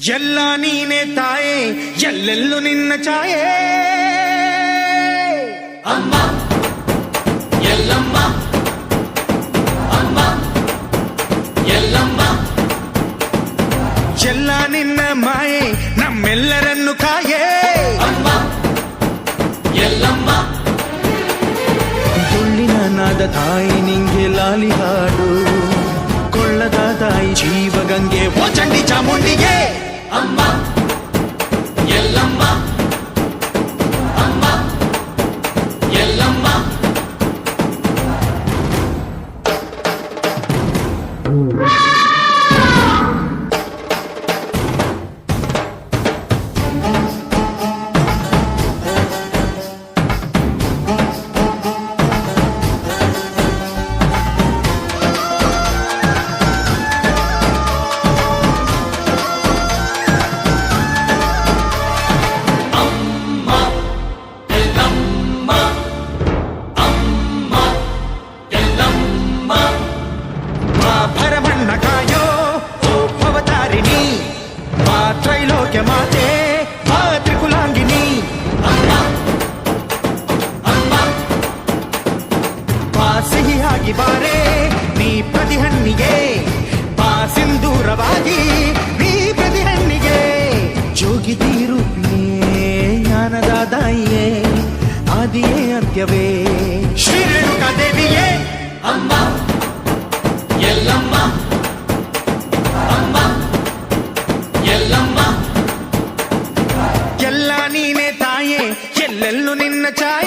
ಎಲ್ಲ ನೀನೆ ತಾಯೇ ಎಲ್ಲೆಲ್ಲೂ ನಿನ್ನ ಛಾಯೆ ಅಮ್ಮ ಎಲ್ಲಮ್ಮ ಅಮ್ಮ ಎಲ್ಲಮ್ಮ ಎಲ್ಲ ನಿನ್ನ ಮಾಯೆ ನಮ್ಮೆಲ್ಲರನ್ನು ಕಾಯೇ ಅಮ್ಮ ಎಲ್ಲಮ್ಮ ತುಳ್ಳಿನ ನಾದ ತಾಯಿ ನಿಂಗೆ ಲಾಲಿ ಹಾಡು ಕೊಳ್ಳದ ತಾಯಿ ಜೀವಗಂಗೆ ಓ ಚಂಡಿ ಚಾಮುಂಡಿಗೆ ಅಮ್ಮ ಎಲ್ಲಮ್ಮ ಅಮ್ಮ ಎಲ್ಲಮ್ಮ ಭರಮಣ್ಣ ಕಾಯೋ ಓ ಭವತಾರಿಣಿ ಮಾ ತ್ರೈಲೋಕ್ಯ ಮಾತೆ ಮಾ ತ್ರಿಕುಲಾಂಗಿನಿ ಬಾ ಸಿಹಿಯಾಗಿ ಬಾರೆ ನೀ ಪ್ರತಿಹಣ್ಣಿಗೆ ಬಾ ಸಿಂಧೂರವಾಗಿ ನೀ ಪ್ರತಿಹಣ್ಣಿಗೆ ಜೋಗಿ ತೀರುಪಿಯೇ ಜ್ಞಾನದ ದಾಯಿಯೇ ಆದಿಯೇ ಅಂತ್ಯವೇ ಶ್ರೀ ರೇಣುಕಾ ದೇವಿಯೇ ಅಮ್ಮ ಎಲ್ಲಮ್ಮ ಅಮ್ಮ ಎಲ್ಲಮ್ಮ ಎಲ್ಲ ನೀನೆ ತಾಯೇ ಎಲ್ಲೆಲ್ಲೂ ನಿನ್ನ ಛಾಯೆ